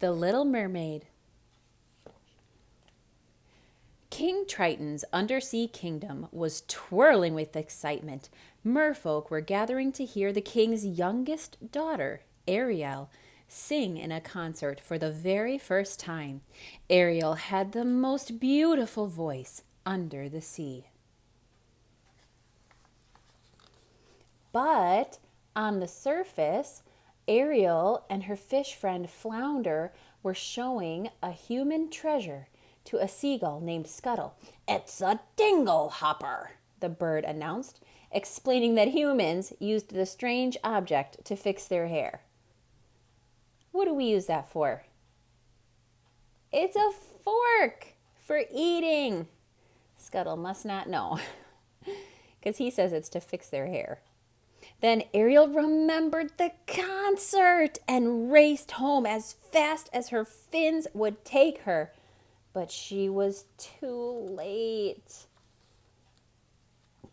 The Little Mermaid. King Triton's undersea kingdom was twirling with excitement. Merfolk were gathering to hear the king's youngest daughter, Ariel, sing in a concert for the very first time. Ariel had the most beautiful voice under the sea. But on the surface, Ariel and her fish friend Flounder were showing a human treasure to a seagull named Scuttle. "It's a dingle hopper," the bird announced, explaining that humans used the strange object to fix their hair. "What do we use that for?" "It's a fork for eating." Scuttle must not know, because he says it's to fix their hair. Then Ariel remembered the concert and raced home as fast as her fins would take her. But she was too late.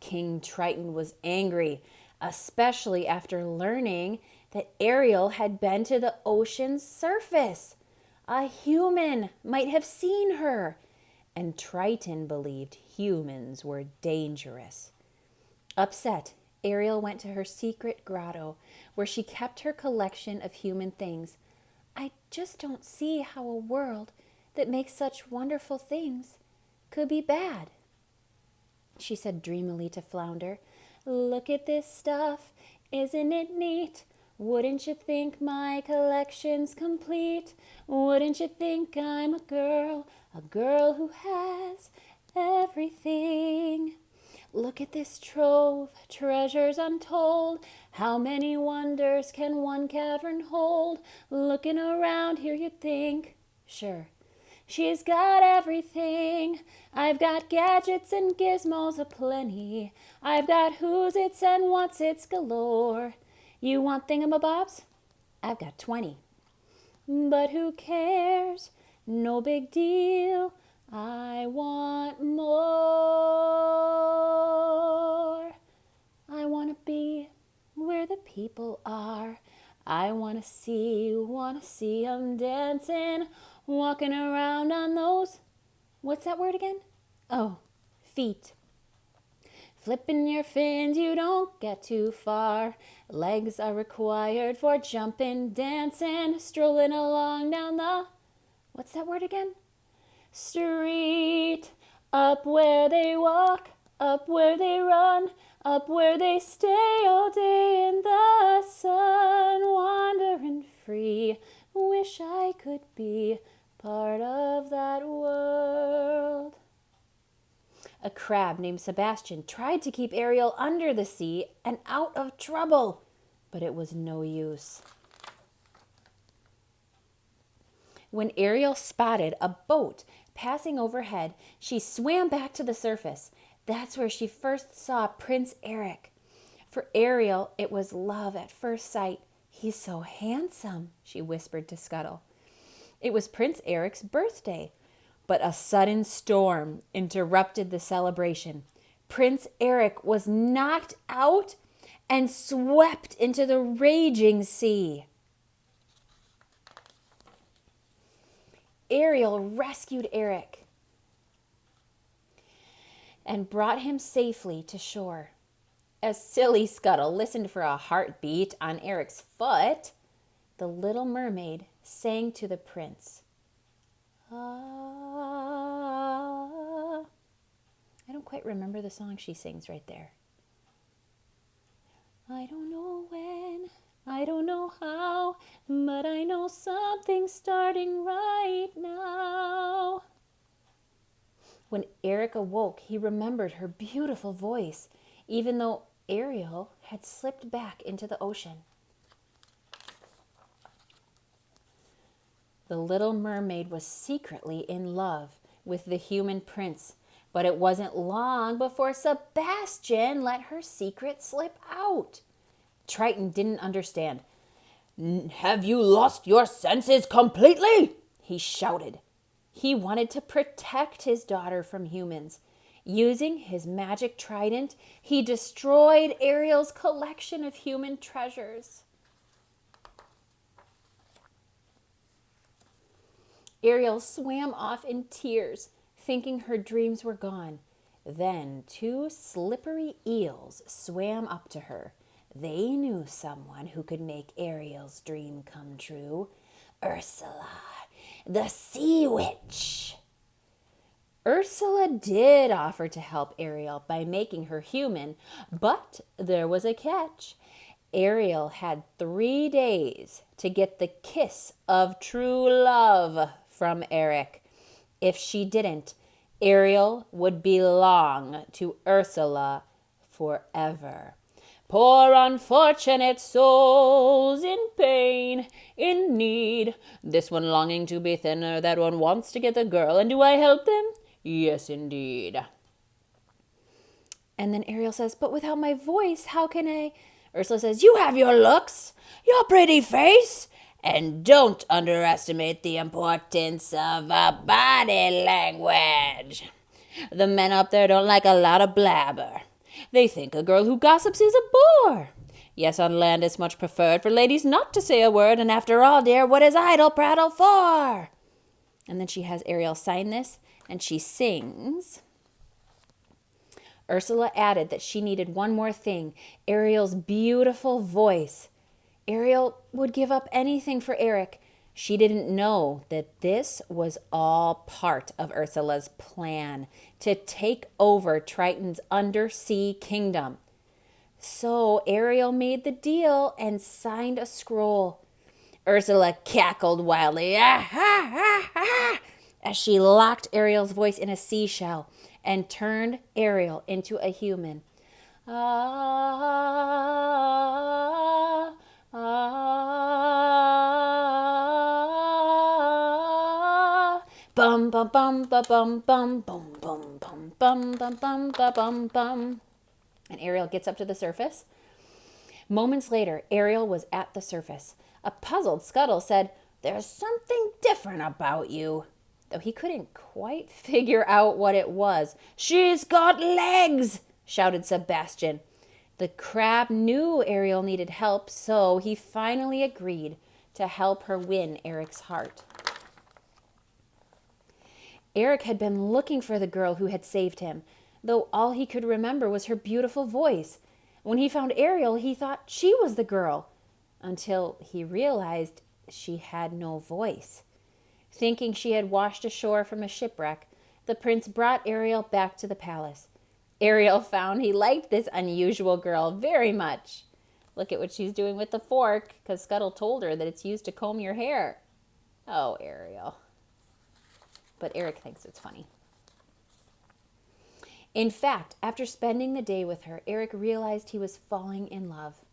King Triton was angry, especially after learning that Ariel had been to the ocean's surface. A human might have seen her, and Triton believed humans were dangerous. Upset, Ariel went to her secret grotto, where she kept her collection of human things. "I just don't see how a world that makes such wonderful things could be bad," she said dreamily to Flounder. "Look at this stuff, isn't it neat? Wouldn't you think my collection's complete? Wouldn't you think I'm a girl who has everything? Look at this trove, treasures untold. How many wonders can one cavern hold? Looking around here you'd think, sure, she's got everything. I've got gadgets and gizmos aplenty. I've got who's its and what's its galore. You want thingamabobs? I've got 20. But who cares? No big deal. I want more. I want to be where the people are. I want to see 'em dancing, walking around on those, what's that word again? Oh, feet. Flipping your fins, you don't get too far. Legs are required for jumping, dancing, strolling along down the, what's that word again? Street. Up where they walk, up where they run, up where they stay all day in the sun, wandering free. Wish I could be part of that world. A crab named Sebastian tried to keep Ariel under the sea and out of trouble, but it was no use. When Ariel spotted a boat passing overhead, she swam back to the surface. That's where she first saw Prince Eric. For Ariel, it was love at first sight. "He's so handsome," she whispered to Scuttle. It was Prince Eric's birthday, but a sudden storm interrupted the celebration. Prince Eric was knocked out and swept into the raging sea. Ariel rescued Eric and brought him safely to shore. As silly Scuttle listened for a heartbeat on Eric's foot, the little mermaid sang to the prince. Ah. I don't quite remember the song she sings right there. I don't know when, I don't know how, but I know something's starting right now. When Eric awoke, he remembered her beautiful voice, even though Ariel had slipped back into the ocean. The little mermaid was secretly in love with the human prince, but it wasn't long before Sebastian let her secret slip out. Triton didn't understand. "Have you lost your senses completely?" he shouted. He wanted to protect his daughter from humans. Using his magic trident, he destroyed Ariel's collection of human treasures. Ariel swam off in tears, thinking her dreams were gone. Then two slippery eels swam up to her. They knew someone who could make Ariel's dream come true. Ursula, the sea witch. Ursula did offer to help Ariel by making her human, but there was a catch. Ariel had 3 days to get the kiss of true love from Eric. If she didn't, Ariel would belong to Ursula forever. Poor unfortunate souls in pain, in need. This one longing to be thinner, that one wants to get the girl. And do I help them? Yes, indeed. And then Ariel says, but without my voice, how can I? Ursula says, you have your looks, your pretty face, and don't underestimate the importance of a body language. The men up there don't like a lot of blabber. They think a girl who gossips is a bore. Yes, on land it's much preferred for ladies not to say a word, and after all, dear, what is idle prattle for? And then she has Ariel sign this, and she sings. Ursula added that she needed one more thing, Ariel's beautiful voice. Ariel would give up anything for Eric. She didn't know that this was all part of Ursula's plan to take over Triton's undersea kingdom. So Ariel made the deal and signed a scroll. Ursula cackled wildly, ah, ah, ah, ah, as she locked Ariel's voice in a seashell and turned Ariel into a human. Ah, ah, bum bum bum bum bum bum bum bum bum bum bum bum bum bum. And Ariel gets up to the surface. Moments later, Ariel was at the surface. A puzzled Scuttle said, "There's something different about you," though he couldn't quite figure out what it was. "She's got legs," shouted Sebastian. The crab knew Ariel needed help, so he finally agreed to help her win Eric's heart. Eric had been looking for the girl who had saved him, though all he could remember was her beautiful voice. When he found Ariel, he thought she was the girl, until he realized she had no voice. Thinking she had washed ashore from a shipwreck, the prince brought Ariel back to the palace. Ariel found he liked this unusual girl very much. Look at what she's doing with the fork, because Scuttle told her that it's used to comb your hair. Oh, Ariel. But Eric thinks it's funny. In fact, after spending the day with her, Eric realized he was falling in love.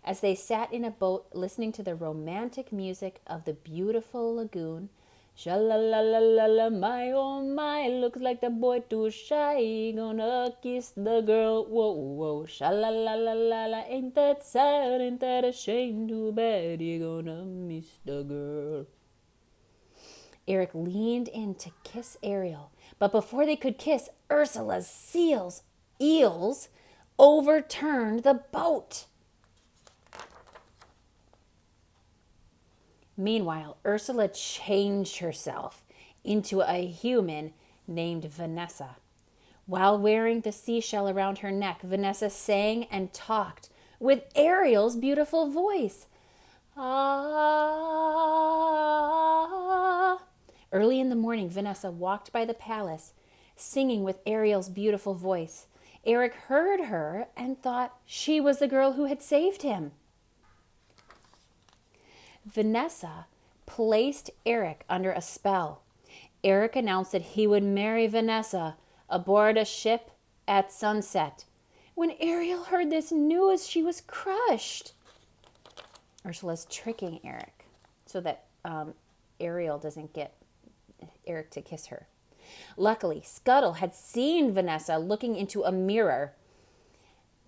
As they sat in a boat listening to the romantic music of the beautiful lagoon, sha-la-la-la-la-la, my oh my, looks like the boy too shy, gonna kiss the girl, whoa, whoa, sha-la-la-la-la-la, ain't that sad, ain't that a shame, too bad you're gonna miss the girl. Eric leaned in to kiss Ariel, but before they could kiss, Ursula's eels, overturned the boat. Meanwhile, Ursula changed herself into a human named Vanessa. While wearing the seashell around her neck, Vanessa sang and talked with Ariel's beautiful voice. Ah. Early in the morning, Vanessa walked by the palace, singing with Ariel's beautiful voice. Eric heard her and thought she was the girl who had saved him. Vanessa placed Eric under a spell. Eric announced that he would marry Vanessa aboard a ship at sunset. When Ariel heard this news, she was crushed. Ursula's tricking Eric so that Ariel doesn't get Eric to kiss her. Luckily, Scuttle had seen Vanessa looking into a mirror.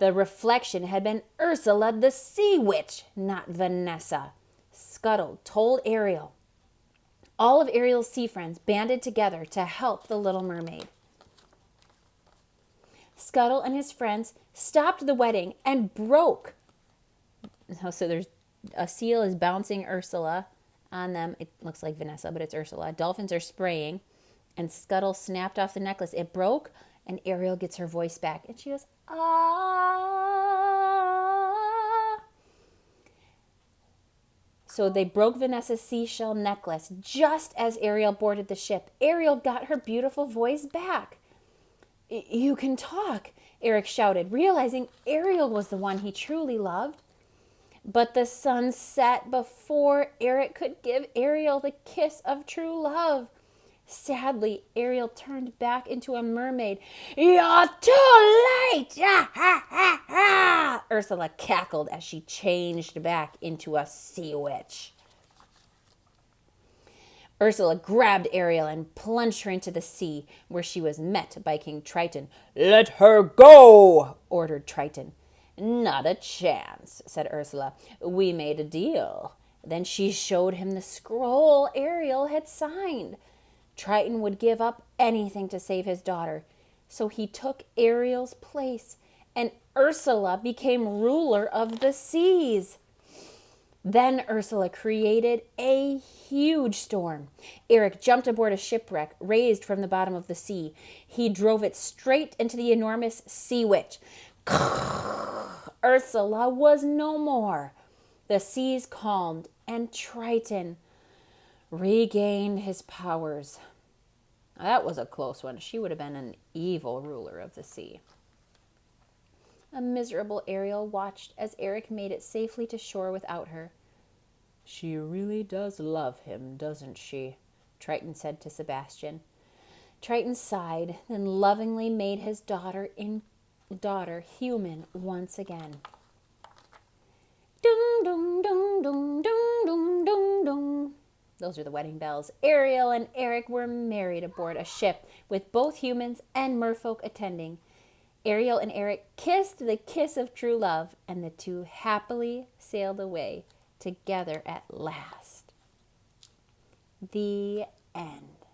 The reflection had been Ursula the sea witch, not Vanessa. Scuttle told Ariel. All of Ariel's sea friends banded together to help the Little Mermaid. Scuttle and his friends stopped the wedding and broke. So there's a seal is bouncing Ursula On them, it looks like Vanessa, but it's Ursula. Dolphins are spraying, and Scuttle snapped off the necklace. It broke, and Ariel gets her voice back, and she goes, ah. So they broke Vanessa's seashell necklace just as Ariel boarded the ship. Ariel got her beautiful voice back. You can talk, Eric shouted, realizing Ariel was the one he truly loved. But the sun set before Eric could give Ariel the kiss of true love. Sadly, Ariel turned back into a mermaid. You're too late! Ah, ha, ha, ha! Ursula cackled as she changed back into a sea witch. Ursula grabbed Ariel and plunged her into the sea, where she was met by King Triton. Let her go, ordered Triton. Not a chance, said Ursula. We made a deal. Then she showed him the scroll Ariel had signed. Triton would give up anything to save his daughter, so he took Ariel's place, and Ursula became ruler of the seas. Then Ursula created a huge storm. Eric jumped aboard a shipwreck raised from the bottom of the sea. He drove it straight into the enormous sea witch. Ursula was no more. The seas calmed, and Triton regained his powers. That was a close one. She would have been an evil ruler of the sea. A miserable Ariel watched as Eric made it safely to shore without her. She really does love him, doesn't she? Triton said to Sebastian. Triton sighed, then lovingly made his daughter human once again. Dum dum dum dum dum dum dum dum. Those are the wedding bells. Ariel and Eric were married aboard a ship with both humans and merfolk attending. Ariel and Eric kissed the kiss of true love, and the two happily sailed away together at last. The end.